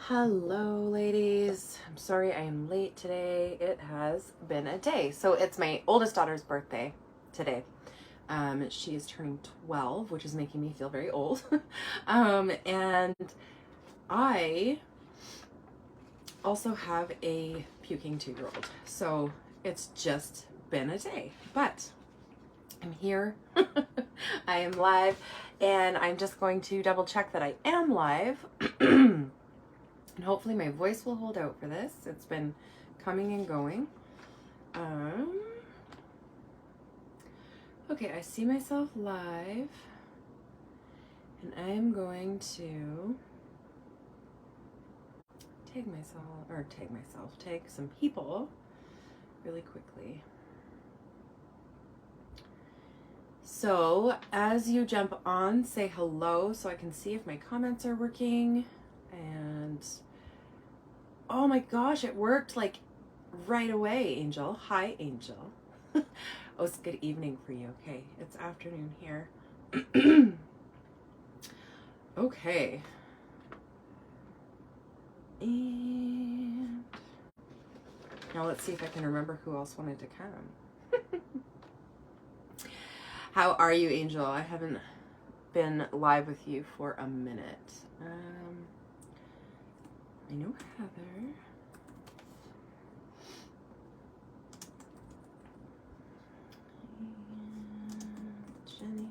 Hello, ladies. I'm sorry I am late today. It has been a day. So it's my oldest daughter's birthday today. She is turning 12, which is making me feel very old. And I also have a puking 2-year-old. So it's just been a day. But I'm here. I am live. And I'm just going to double check that I am live. And hopefully my voice will hold out for this. It's been coming and going. Okay, I see myself live. And I'm going to tag some people really quickly. So as you jump on, say hello so I can see if my comments are working. And oh my gosh, it worked like right away, Angel. Hi, Angel. Oh, it's good evening for you. Okay, it's afternoon here. Okay. And now let's see if I can remember who else wanted to come. How are you, Angel? I haven't been live with you for a minute. I know Heather. And Jenny.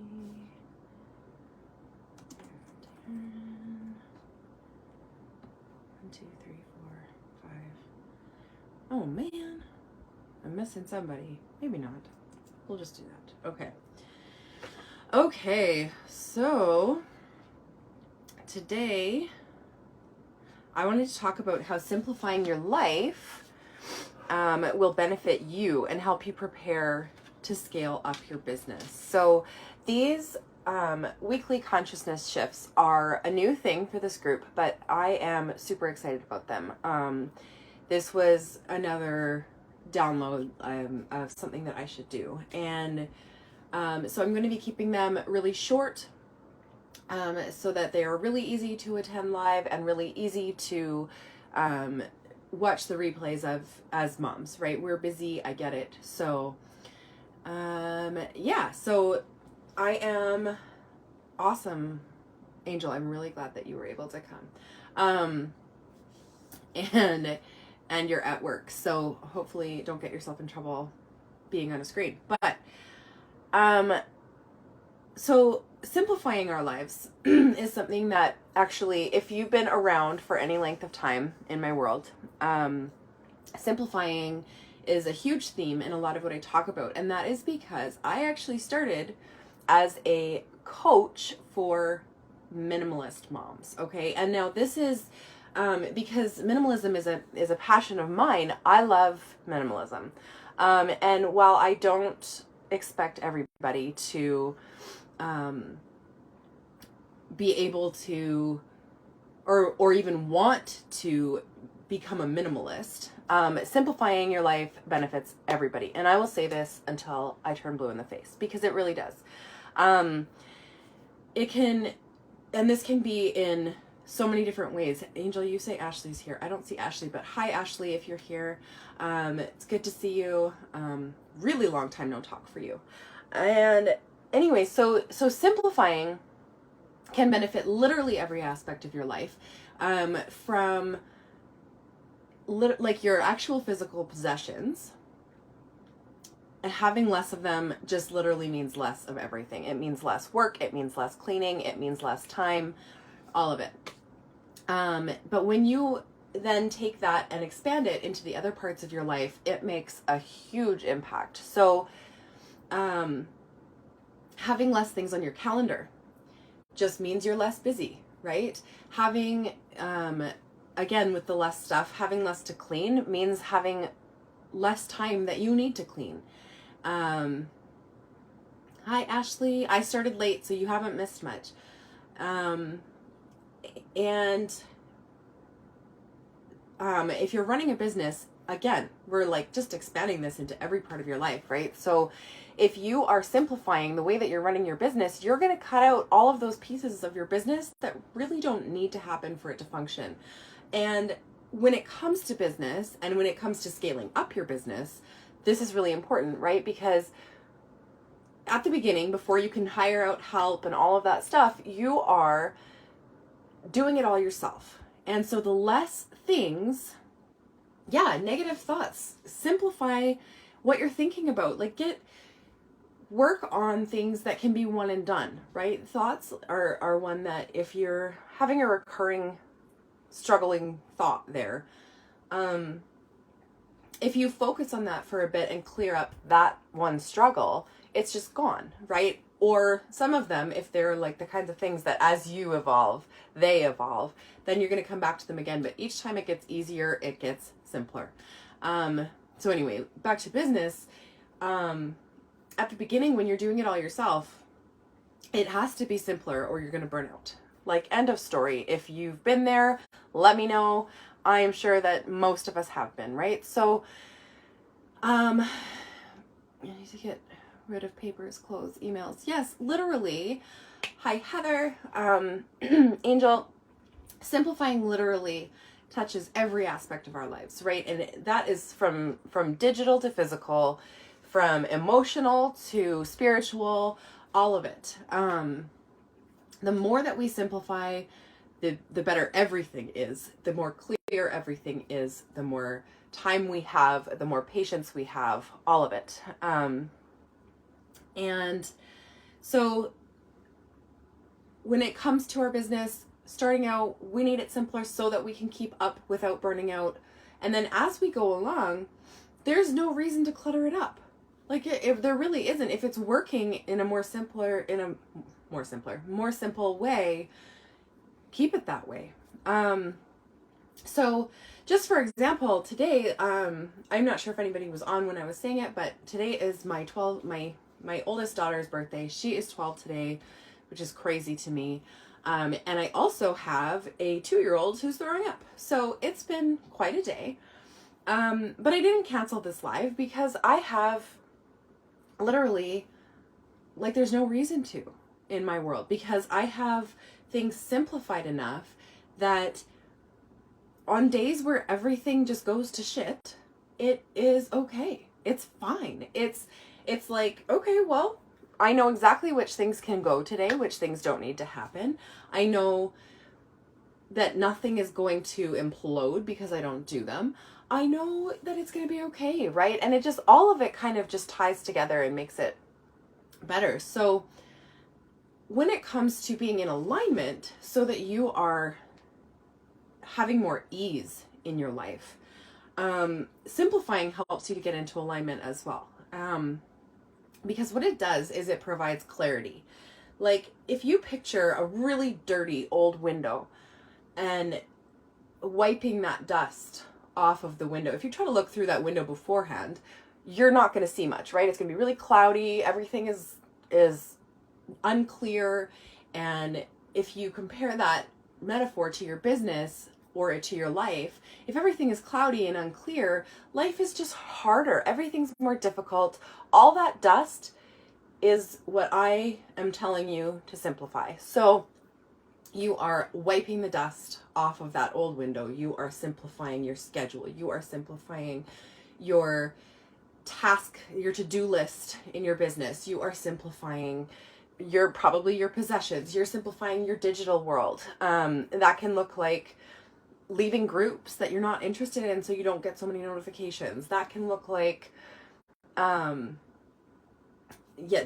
Darren. 1, 2, 3, 4, 5. Oh man, I'm missing somebody. Maybe not. We'll just do that. Okay. Okay, so today I wanted to talk about how simplifying your life will benefit you and help you prepare to scale up your business. So these weekly consciousness shifts are a new thing for this group, but I am super excited about them. This was another download of something that I should do. And so I'm going to be keeping them really short so that they are really easy to attend live and really easy to watch the replays of as moms, right? We're busy, I get it. So yeah, so I am awesome, Angel. I'm really glad that you were able to come. And you're at work, so hopefully don't get yourself in trouble being on a screen. But so simplifying our lives is something that actually, if you've been around for any length of time in my world, simplifying is a huge theme in a lot of what I talk about. And that is because I actually started as a coach for minimalist moms. Okay. And now this is because minimalism is a passion of mine. I love minimalism. And while I don't expect everybody to be able to or even want to become a minimalist, simplifying your life benefits everybody. And I will say this until I turn blue in the face, because it really does. It can, and this can be in so many different ways. Angel, you say Ashley's here. I don't see Ashley, but hi, Ashley, if you're here. It's good to see you. Really long time no talk for you. And anyway, so simplifying can benefit literally every aspect of your life, from like your actual physical possessions. And having less of them just literally means less of everything. It means less work. It means less cleaning. It means less time. All of it. But when you then take that and expand it into the other parts of your life, it makes a huge impact. So having less things on your calendar just means you're less busy, right? Having, again, with the less stuff, having less to clean means having less time that you need to clean. Hi, Ashley. I started late, so you haven't missed much. And if you're running a business, again, we're like just expanding this into every part of your life, right? So if you are simplifying the way that you're running your business, you're going to cut out all of those pieces of your business that really don't need to happen for it to function. And when it comes to business and when it comes to scaling up your business, this is really important, right? Because at the beginning, before you can hire out help and all of that stuff, you are doing it all yourself. And so the less things, negative thoughts, simplify what you're thinking about. Like work on things that can be one and done, right? Thoughts are one that if you're having a recurring struggling thought there, if you focus on that for a bit and clear up that one struggle, it's just gone, right? Or some of them, if they're like the kinds of things that as you evolve, they evolve, then you're going to come back to them again. But each time it gets easier, it gets simpler. So anyway, back to business. At the beginning, when you're doing it all yourself, it has to be simpler or you're going to burn out. Like, end of story. If you've been there, let me know. I am sure that most of us have been, right? So, I need to get rid of papers, clothes, emails. Yes, literally. Hi, Heather. Angel, simplifying literally touches every aspect of our lives, right? And that is from digital to physical, from emotional to spiritual, all of it. The more that we simplify, the better everything is, the more clear everything is, the more time we have, the more patience we have, all of it. And so when it comes to our business, starting out, we need it simpler so that we can keep up without burning out. And then as we go along, there's no reason to clutter it up. Like, if there really isn't, if it's working in a more simple way, keep it that way. So just for example, today, I'm not sure if anybody was on when I was saying it, but today is my oldest daughter's birthday. She is 12 today, which is crazy to me. And I also have a 2-year-old who's throwing up. So it's been quite a day. But I didn't cancel this live because I have literally, like, there's no reason to in my world, because I have things simplified enough that on days where everything just goes to shit, it is okay. It's fine. It's like, okay, well, I know exactly which things can go today, which things don't need to happen. I know that nothing is going to implode because I don't do them. I know that it's going to be okay, right? And it just, all of it kind of just ties together and makes it better. So when it comes to being in alignment so that you are having more ease in your life, simplifying helps you to get into alignment as well. Because what it does is it provides clarity. Like, if you picture a really dirty old window and wiping that dust off of the window, if you try to look through that window beforehand, you're not going to see much, right? It's going to be really cloudy. Everything is unclear. And if you compare that metaphor to your business or to your life, if everything is cloudy and unclear, life is just harder. Everything's more difficult. All that dust is what I am telling you to simplify. So you are wiping the dust off of that old window. You are simplifying your schedule. You are simplifying your task, your to-do list in your business. You are simplifying your possessions. You're simplifying your digital world. That can look like leaving groups that you're not interested in so you don't get so many notifications. That can look like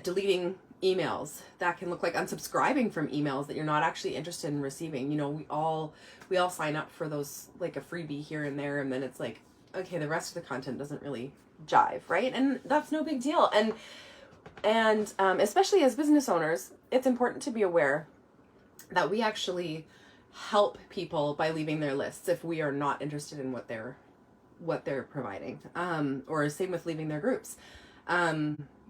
deleting emails. That can look like unsubscribing from emails that you're not actually interested in receiving. You know, we all sign up for those, like a freebie here and there, and then it's like, okay, the rest of the content doesn't really jive, right? And that's no big deal. And especially as business owners, it's important to be aware that we actually help people by leaving their lists if we are not interested in what they're providing. Or same with leaving their groups.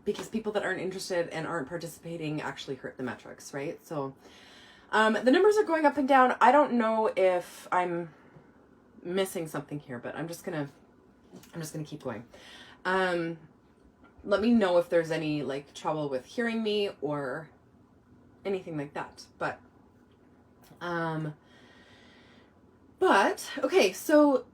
Because people that aren't interested and aren't participating actually hurt the metrics, right? So the numbers are going up and down. I don't know if I'm missing something here, but I'm just going to I'm just going to keep going. Let me know if there's any like trouble with hearing me or anything like that. But okay, so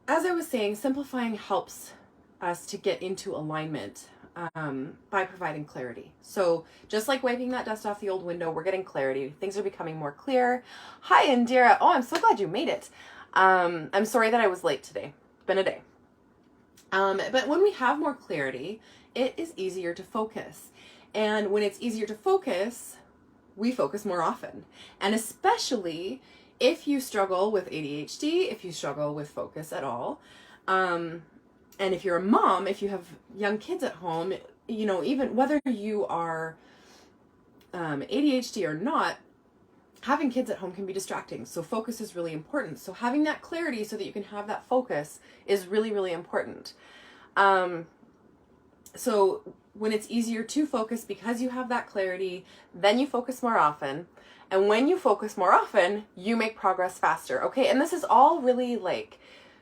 as I was saying, simplifying helps us to get into alignment by providing clarity. So just like wiping that dust off the old window, we're getting clarity. Things are becoming more clear. Hi, Indira. Oh, I'm so glad you made it. I'm sorry that I was late today. It's been a day. But when we have more clarity, it is easier to focus. And when it's easier to focus, we focus more often. And especially if you struggle with ADHD, if you struggle with focus at all, and if you're a mom, if you have young kids at home, you know, even whether you are ADHD or not, having kids at home can be distracting. So focus is really important. So having that clarity so that you can have that focus is really, really important. So when it's easier to focus because you have that clarity, then you focus more often. And when you focus more often, you make progress faster. Okay. And this is all really like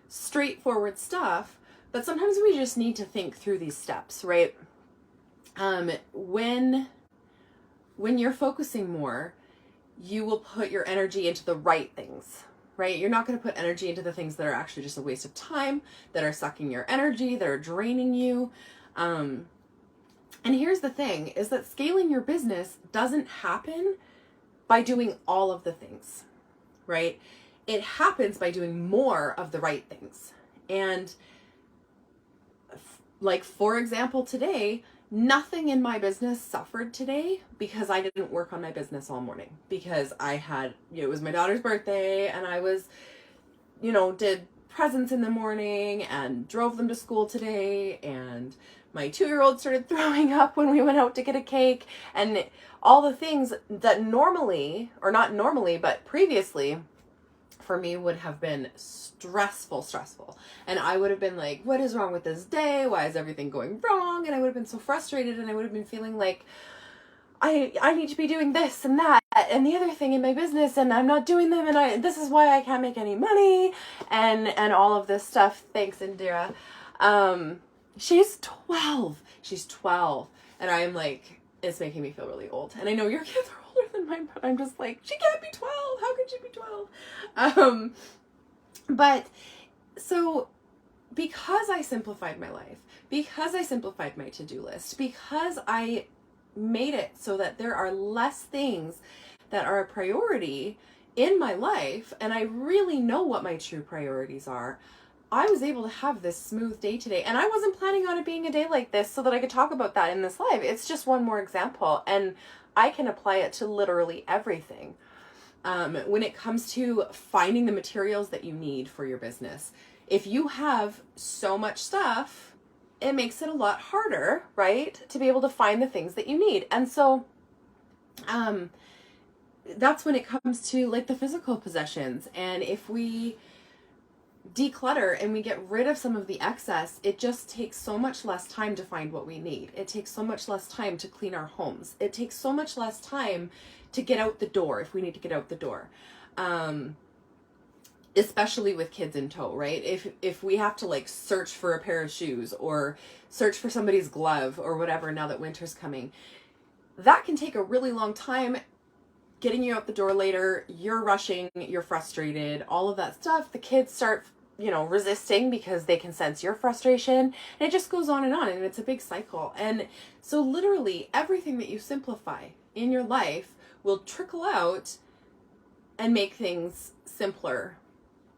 straightforward stuff, but sometimes we just need to think through these steps, right? When you're focusing more, you will put your energy into the right things, right? You're not going to put energy into the things that are actually just a waste of time, that are sucking your energy, that are draining you. And here's the thing, is that scaling your business doesn't happen by doing all of the things, right? It happens by doing more of the right things. And like, for example, today, nothing in my business suffered today because I didn't work on my business all morning, because I had, it was my daughter's birthday and I was, did presents in the morning and drove them to school today, and my 2-year-old started throwing up when we went out to get a cake, and all the things that normally, or not normally, but previously for me would have been stressful. And I would have been like, what is wrong with this day? Why is everything going wrong? And I would have been so frustrated, and I would have been feeling like I need to be doing this and that and the other thing in my business, and I'm not doing them, and this is why I can't make any money, and all of this stuff. Thanks, Indira. She's 12. She's 12. And I am like, it's making me feel really old. And I know your kids are older than mine, but I'm just like, she can't be 12. How can she be 12? But so because I simplified my life, because I simplified my to-do list, because I made it so that there are less things that are a priority in my life, and I really know what my true priorities are, I was able to have this smooth day today. And I wasn't planning on it being a day like this so that I could talk about that in this live. It's just one more example, and I can apply it to literally everything. When it comes to finding the materials that you need for your business, if you have so much stuff, it makes it a lot harder, right, to be able to find the things that you need. And so that's when it comes to like the physical possessions. And if we declutter and we get rid of some of the excess, it just takes so much less time to find what we need. It takes so much less time to clean our homes. It takes so much less time to get out the door if we need to get out the door. Especially with kids in tow, right? If we have to like search for a pair of shoes or search for somebody's glove or whatever now that winter's coming, that can take a really long time getting you out the door later. You're rushing, you're frustrated, all of that stuff. The kids start, resisting because they can sense your frustration, and it just goes on, and it's a big cycle. And so literally everything that you simplify in your life will trickle out and make things simpler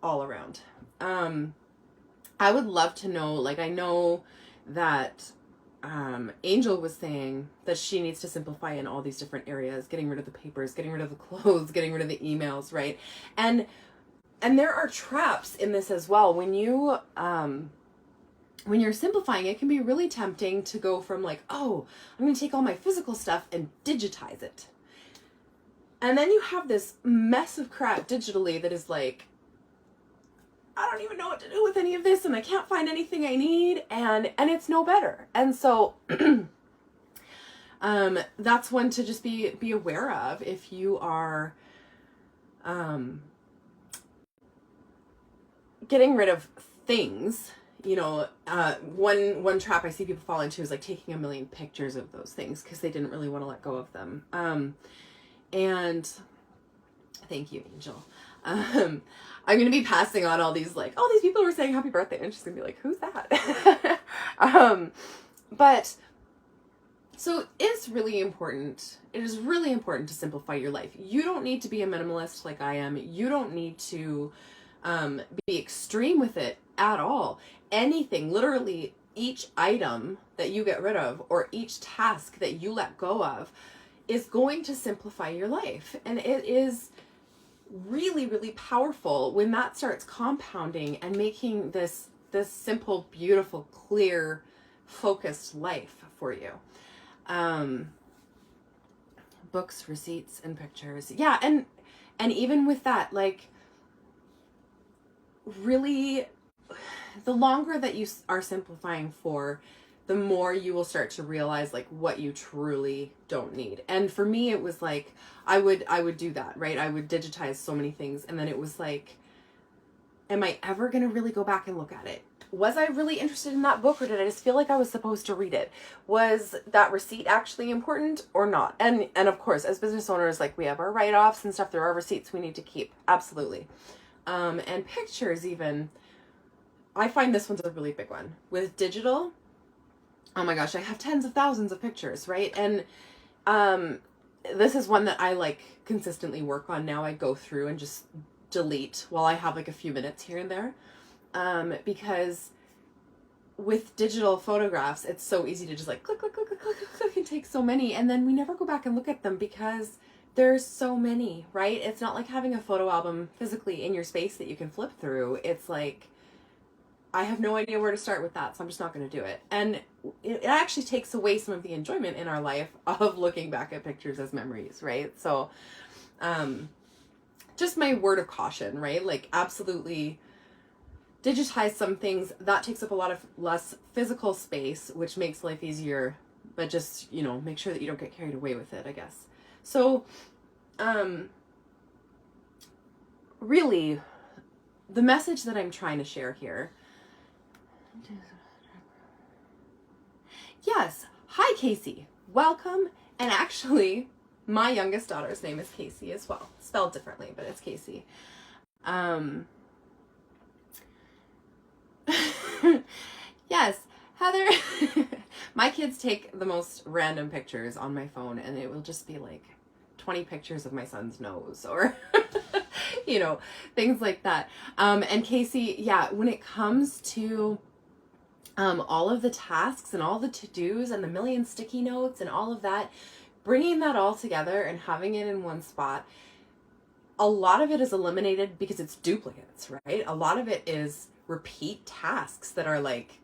all around. I would love to know, like, I know that Angel was saying that she needs to simplify in all these different areas, getting rid of the papers, getting rid of the clothes, getting rid of the emails, right? And there are traps in this as well. When you're simplifying, it can be really tempting to go from like, oh, I'm going to take all my physical stuff and digitize it. And then you have this mess of crap digitally that is like, I don't even know what to do with any of this, and I can't find anything I need, and it's no better. And so that's one to just be aware of if you are getting rid of things, you know, one trap I see people fall into is like taking a million pictures of those things because they didn't really want to let go of them. And thank you, Angel. I'm going to be passing on all these like, oh, these people were saying happy birthday. And she's going to be like, who's that? But so it's really important. It is really important to simplify your life. You don't need to be a minimalist like I am. You don't need to be extreme with it at all. Anything, literally each item that you get rid of or each task that you let go of is going to simplify your life. And it is really, really powerful when that starts compounding and making this simple, beautiful, clear, focused life for you. Books, receipts, and pictures. Yeah, and even with that, like, really, the longer that you are simplifying for, the more you will start to realize like what you truly don't need. And for me, it was like, I would do that, right? I would digitize so many things. And then it was like, am I ever going to really go back and look at it? Was I really interested in that book, or did I just feel like I was supposed to read it? Was that receipt actually important or not? And of course, as business owners, like, we have our write-offs and stuff. There are receipts we need to keep. Absolutely. And pictures even. I find this one's a really big one. With digital, oh my gosh, I have tens of thousands of pictures, right? And this is one that I like consistently work on now. I go through and just delete while I have like a few minutes here and there. Because with digital photographs, it's so easy to just like click, click, click, click, click, click, click, and take so many. And then we never go back and look at them because there's so many, right? It's not like having a photo album physically in your space that you can flip through. It's like, I have no idea where to start with that, so I'm just not going to do it. And it actually takes away some of the enjoyment in our life of looking back at pictures as memories, right? So, just my word of caution, right? Like, absolutely digitize some things. That takes up a lot of less physical space, which makes life easier, but just, you know, make sure that you don't get carried away with it, I guess. So, really, the message that I'm trying to share here. Yes. Hi, Casey. Welcome. And actually, my youngest daughter's name is Casey as well. Spelled differently, but it's Casey. Yes, Heather. My kids take the most random pictures on my phone, and it will just be like 20 pictures of my son's nose or, you know, things like that. And Casey, yeah, when it comes to all of the tasks and all the to-dos and the million sticky notes and all of that, bringing that all together and having it in one spot, a lot of it is eliminated because it's duplicates, right? A lot of it is repeat tasks that are like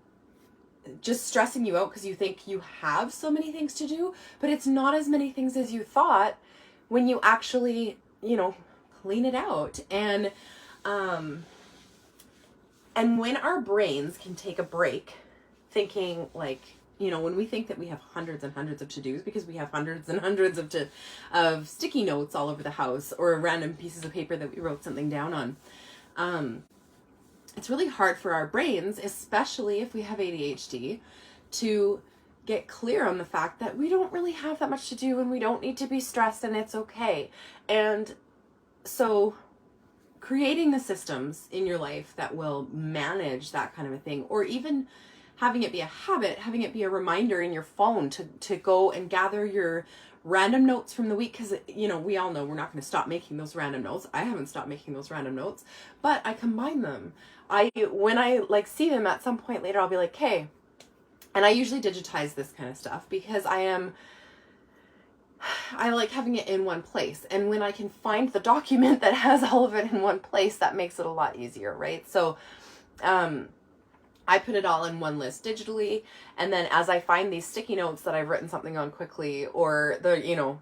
just stressing you out because you think you have so many things to do, but it's not as many things as you thought when you actually, you know, clean it out. And when our brains can take a break thinking like, you know, when we think that we have hundreds and hundreds of to-dos because we have hundreds and hundreds of sticky notes all over the house or random pieces of paper that we wrote something down on, it's really hard for our brains, especially if we have ADHD, to get clear on the fact that we don't really have that much to do and we don't need to be stressed and it's okay. And so creating the systems in your life that will manage that kind of a thing, or even having it be a habit, having it be a reminder in your phone to go and gather your random notes from the week, because, you know, we all know we're not going to stop making those random notes. I haven't stopped making those random notes, but I combine them. When I like see them at some point later, I'll be like, hey, and I usually digitize this kind of stuff because I like having it in one place. And when I can find the document that has all of it in one place, that makes it a lot easier, right? So, I put it all in one list digitally, and then as I find these sticky notes that I've written something on quickly, or the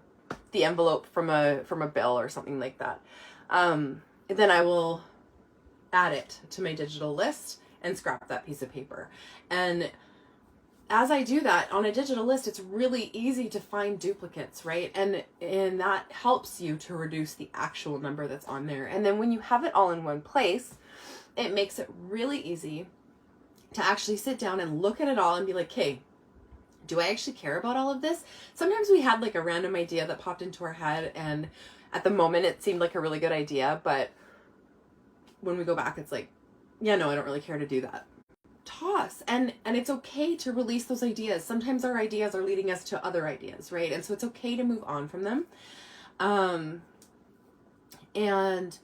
envelope from a bill or something like that, then I will add it to my digital list and scrap that piece of paper. And as I do that on a digital list, it's really easy to find duplicates, right? And that helps you to reduce the actual number that's on there. And then when you have it all in one place, it makes it really easy to actually sit down and look at it all and be like, okay, do I actually care about all of this? Sometimes we had like a random idea that popped into our head, and at the moment it seemed like a really good idea, but when we go back, it's like, yeah, no, I don't really care to do that. Toss. And it's okay to release those ideas. Sometimes our ideas are leading us to other ideas, right? And so it's okay to move on from them. And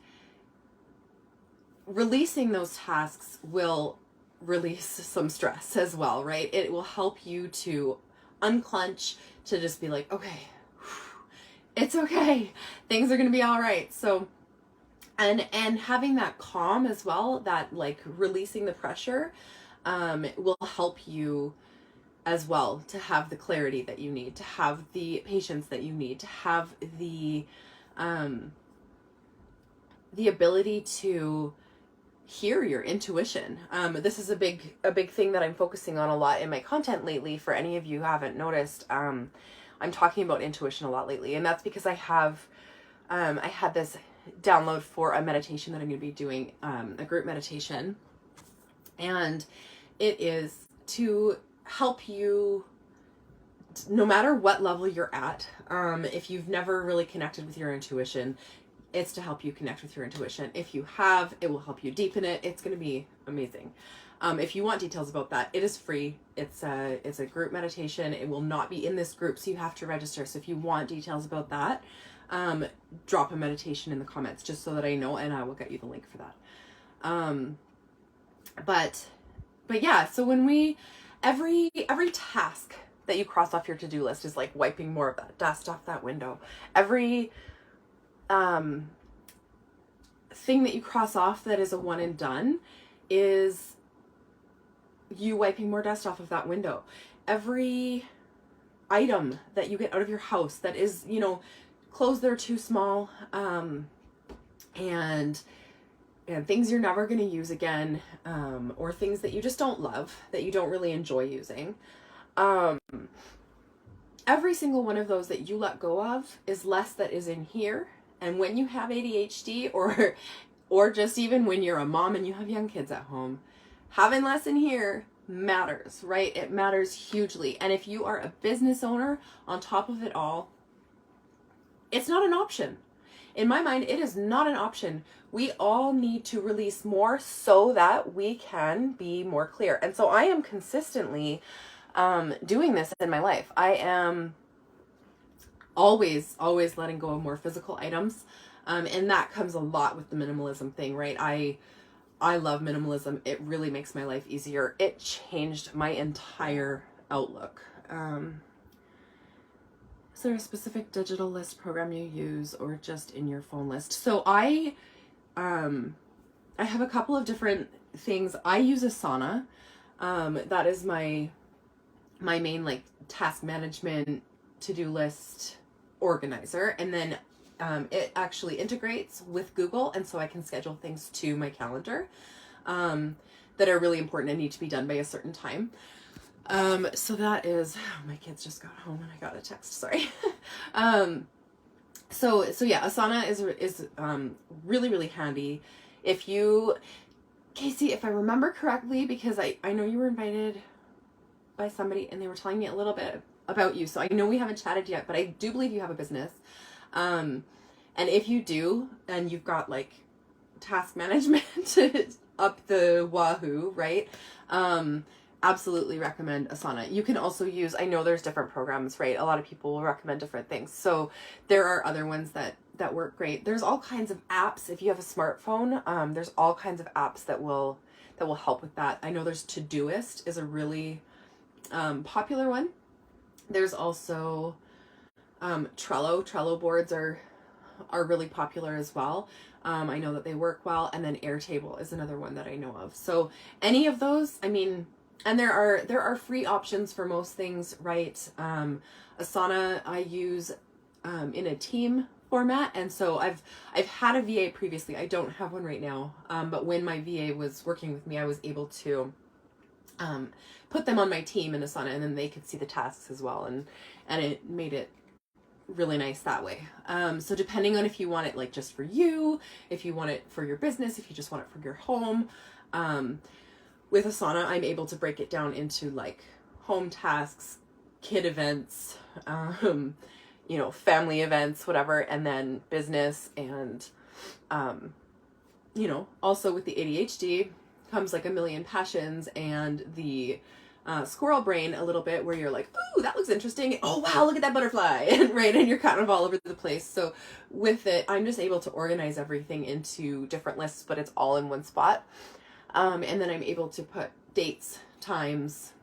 releasing those tasks will release some stress as well, right? It will help you to unclench, to just be like, okay, it's okay. Things are going to be all right. So, and having that calm as well, that like releasing the pressure, will help you as well to have the clarity that you need, to have the patience that you need, to have the ability to hear your intuition. This is a big thing that I'm focusing on a lot in my content lately. For any of you who haven't noticed, I'm talking about intuition a lot lately, and that's because I had this download for a meditation that I'm going to be doing, a group meditation, and it is to help you, no matter what level you're at. If you've never really connected with your intuition, it's to help you connect with your intuition. If you have, it will help you deepen it. It's going to be amazing. If you want details about that, it is free. It's a group meditation. It will not be in this group, so you have to register. So if you want details about that, drop a meditation in the comments just so that I know, and I will get you the link for that. But yeah, so when every task that you cross off your to-do list is like wiping more of that dust off that window. Every thing that you cross off that is a one and done is you wiping more dust off of that window. Every item that you get out of your house that is, clothes that are too small, and things you're never going to use again, or things that you just don't love, that you don't really enjoy using. Every single one of those that you let go of is less that is in here. And when you have ADHD, or just even when you're a mom and you have young kids at home, having less in here matters, right? It matters hugely. And if you are a business owner, on top of it all, it's not an option. In my mind, it is not an option. We all need to release more so that we can be more clear. And so I am consistently doing this in my life. I am always letting go of more physical items. And that comes a lot with the minimalism thing, right? I love minimalism. It really makes my life easier. It changed my entire outlook. Is there a specific digital list program you use, or just in your phone list? So I have a couple of different things. I use Asana. That is my main like task management to-do list organizer. And then it actually integrates with Google, and so I can schedule things to my calendar that are really important and need to be done by a certain time. So that is, my kids just got home and I got a text, sorry. So yeah, Asana is really, really handy. Casey, if I remember correctly, because I know you were invited by somebody and they were telling me a little bit about you. So I know we haven't chatted yet, but I do believe you have a business. And if you do, and you've got like task management up the wahoo, right? Absolutely recommend Asana. You can also use, I know there's different programs, right? A lot of people will recommend different things. So there are other ones that work great. There's all kinds of apps. If you have a smartphone, there's all kinds of apps that will help with that. I know there's Todoist is a really popular one. There's also Trello. Trello boards are really popular as well. I know that they work well. And then Airtable is another one that I know of. So any of those, I mean, and there are free options for most things, right? Asana I use in a team format, and so I've had a VA previously. I don't have one right now, but when my VA was working with me, I was able to put them on my team in Asana, and then they could see the tasks as well. And it made it really nice that way. So depending on if you want it like just for you, if you want it for your business, if you just want it for your home, with Asana, I'm able to break it down into like home tasks, kid events, you know, family events, whatever, and then business. And, you know, also with the ADHD comes like a million passions, and the squirrel brain a little bit, where you're like, ooh, that looks interesting. Oh, wow, look at that butterfly. And right. And you're kind of all over the place. So with it, I'm just able to organize everything into different lists, but it's all in one spot. And then I'm able to put dates, times.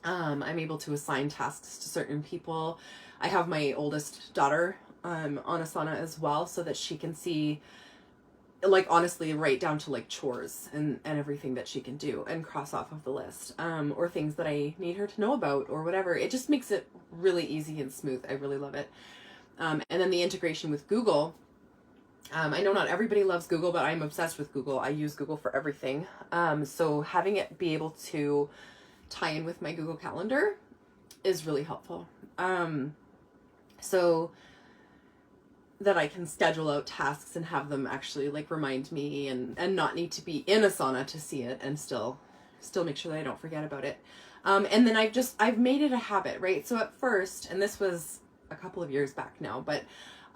I'm able to assign tasks to certain people. I have my oldest daughter on Asana as well, so that she can see, like, honestly, right down to like chores and everything that she can do and cross off of the list, or things that I need her to know about or whatever. It just makes it really easy and smooth. I really love it. And then the integration with Google. I know not everybody loves Google, but I'm obsessed with Google. I use Google for everything. So having it be able to tie in with my Google Calendar is really helpful. So that I can schedule out tasks and have them actually like remind me, and not need to be in Asana to see it, and still make sure that I don't forget about it. And then I've made it a habit, right? So at first, and this was a couple of years back now, but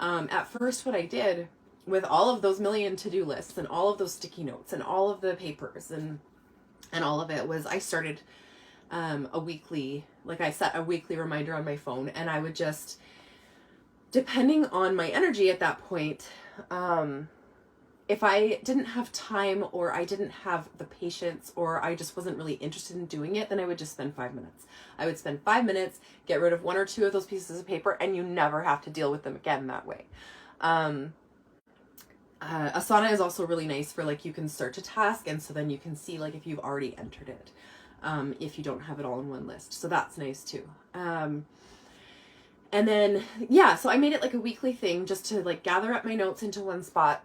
at first what I did with all of those million to-do lists and all of those sticky notes and all of the papers and all of it, was I started I set a weekly reminder on my phone, and I would just, depending on my energy at that point, if I didn't have time, or I didn't have the patience, or I just wasn't really interested in doing it, then I would just spend 5 minutes. I would spend 5 minutes, get rid of 1 or 2 of those pieces of paper, and you never have to deal with them again that way. Asana is also really nice for like, you can search a task, and so then you can see like if you've already entered it, if you don't have it all in one list. So that's nice too. And then, yeah, so I made it like a weekly thing, just to like gather up my notes into one spot.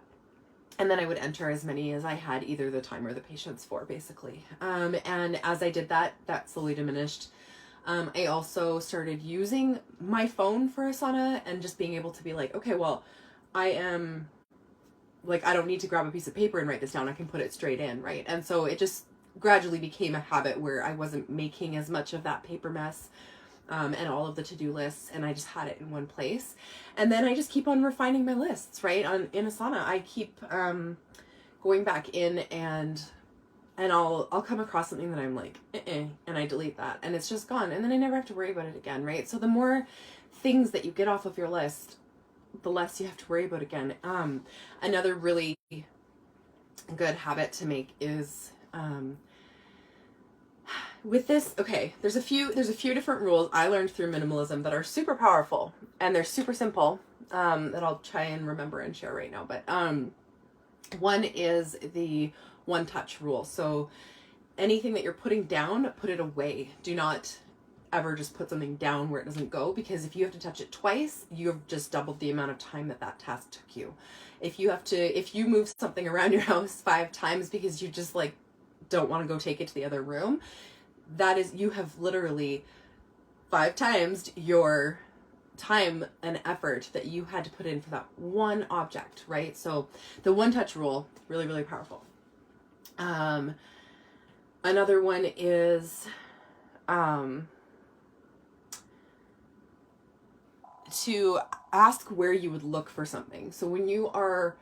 And then I would enter as many as I had either the time or the patience for, basically. And as I did that, that slowly diminished. I also started using my phone for Asana, and just being able to be like, okay, well, I don't need to grab a piece of paper and write this down. I can put it straight in, right? And so it just gradually became a habit where I wasn't making as much of that paper mess, and all of the to-do lists, and I just had it in one place. And then I just keep on refining my lists, right? In Asana, I keep going back in, and I'll come across something that I'm like, and I delete that, and it's just gone, and then I never have to worry about it again, right? So the more things that you get off of your list, the less you have to worry about again. Another really good habit to make is, with this, okay, there's a few different rules I learned through minimalism that are super powerful, and they're super simple, that I'll try and remember and share right now. But one is the one touch rule. So anything that you're putting down, put it away. Do not ever just put something down where it doesn't go, because if you have to touch it twice, you've just doubled the amount of time that task took you. If you move something around your house 5 times because you just like don't want to go take it to the other room, you have literally 5 times your time and effort that you had to put in for that one object, right? So the one touch rule, really, really powerful. Another one is, to ask where you would look for something. So when you are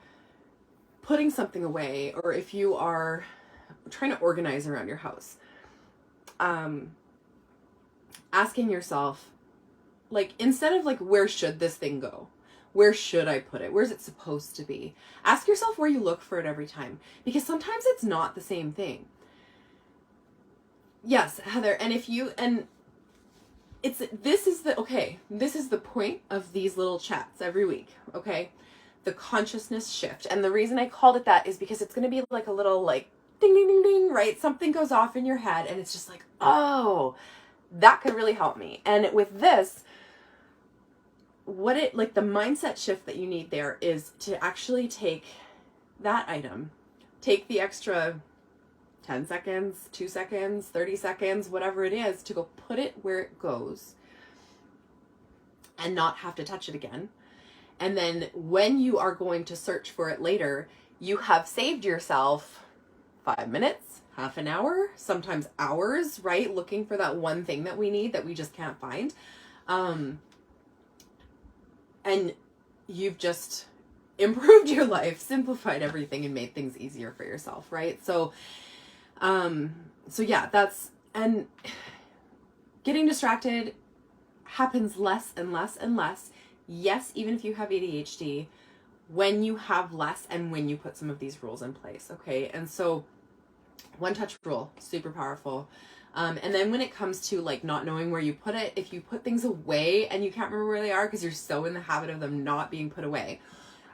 putting something away, or if you are trying to organize around your house, asking yourself, like, instead of like, where should this thing go? Where should I put it? Where's it supposed to be? Ask yourself where you look for it every time, because sometimes it's not the same thing. Yes, Heather, and this is the point of these little chats every week, okay? The consciousness shift. And the reason I called it that is because it's going to be like a little like ding, ding, ding, ding, right? Something goes off in your head, and it's just like, oh, that could really help me. And with this, the mindset shift that you need there is to actually take that item, take the extra 10 seconds, 2 seconds, 30 seconds, whatever it is, to go put it where it goes and not have to touch it again. And then when you are going to search for it later, you have saved yourself 5 minutes, half an hour, sometimes hours, right? Looking for that one thing that we need that we just can't find. And you've just improved your life, simplified everything, and made things easier for yourself, right? So yeah, and getting distracted happens less and less and less. Yes, even if you have ADHD, when you have less and when you put some of these rules in place, okay? And so one touch rule, super powerful. And then when it comes to like not knowing where you put it, if you put things away and you can't remember where they are because you're so in the habit of them not being put away,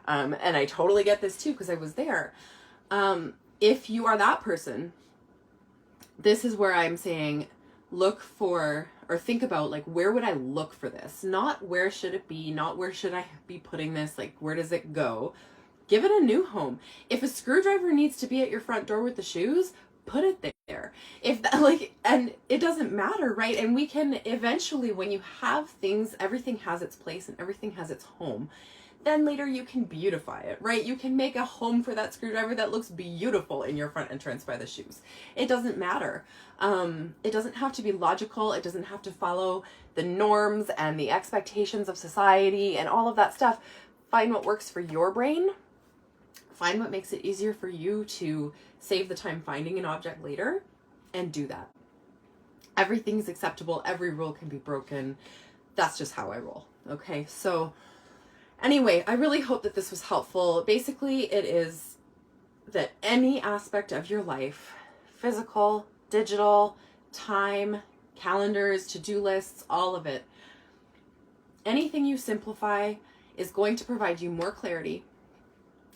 and I totally get this too because I was there. If you are that person, this is where I'm saying look for or think about like where would I look for this? Not where should it be, not where should I be putting this, like where does it go? Give it a new home. If a screwdriver needs to be at your front door with the shoes, put it there. If that, like, and it doesn't matter, right? And we can eventually, when you have things, everything has its place and everything has its home. Then later you can beautify it, right? You can make a home for that screwdriver that looks beautiful in your front entrance by the shoes. It doesn't matter. It doesn't have to be logical. It doesn't have to follow the norms and the expectations of society and all of that stuff. Find what works for your brain. Find what makes it easier for you to save the time finding an object later and do that. Everything's acceptable. Every rule can be broken. That's just how I roll. Okay. So anyway, I really hope that this was helpful. Basically, it is that any aspect of your life, physical, digital, time, calendars, to-do lists, all of it, anything you simplify is going to provide you more clarity.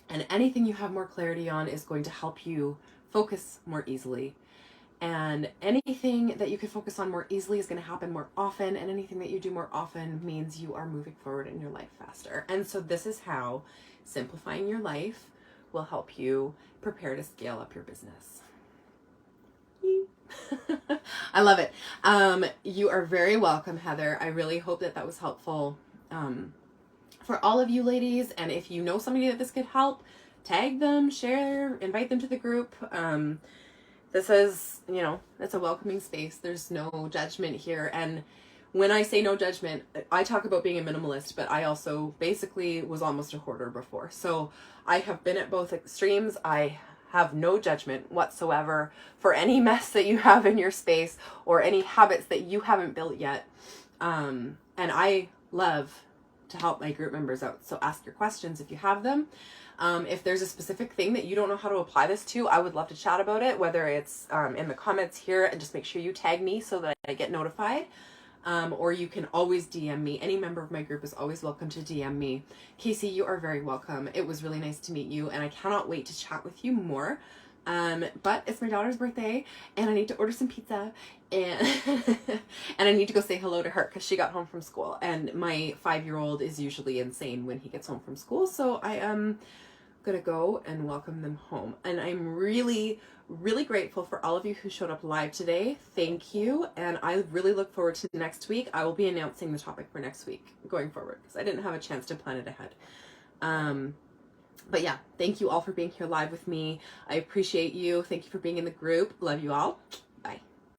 And anything you have more clarity on is going to help you focus more easily. And anything that you can focus on more easily is going to happen more often. And anything that you do more often means you are moving forward in your life faster. And so this is how simplifying your life will help you prepare to scale up your business. I love it. You are very welcome, Heather. I really hope that that was helpful. For all of you ladies, and if you know somebody that this could help, tag them, share, invite them to the group. This is, it's a welcoming space. There's no judgment here. And when I say no judgment, I talk about being a minimalist, but I also basically was almost a hoarder before. So I have been at both extremes. I have no judgment whatsoever for any mess that you have in your space or any habits that you haven't built yet. And I love to help my group members out. So ask your questions if you have them. If there's a specific thing that you don't know how to apply this to, I would love to chat about it, whether it's in the comments here, and just make sure you tag me so that I get notified. Or you can always DM me. Any member of my group is always welcome to DM me. Casey, you are very welcome. It was really nice to meet you, and I cannot wait to chat with you more. But it's my daughter's birthday, and I need to order some pizza, and and I need to go say hello to her because she got home from school, and my 5-year-old is usually insane when he gets home from school, so I am gonna go and welcome them home. And I'm really, really grateful for all of you who showed up live today. Thank you, and I really look forward to next week. I will be announcing the topic for next week going forward because I didn't have a chance to plan it ahead. But yeah, thank you all for being here live with me. I appreciate you. Thank you for being in the group. Love you all.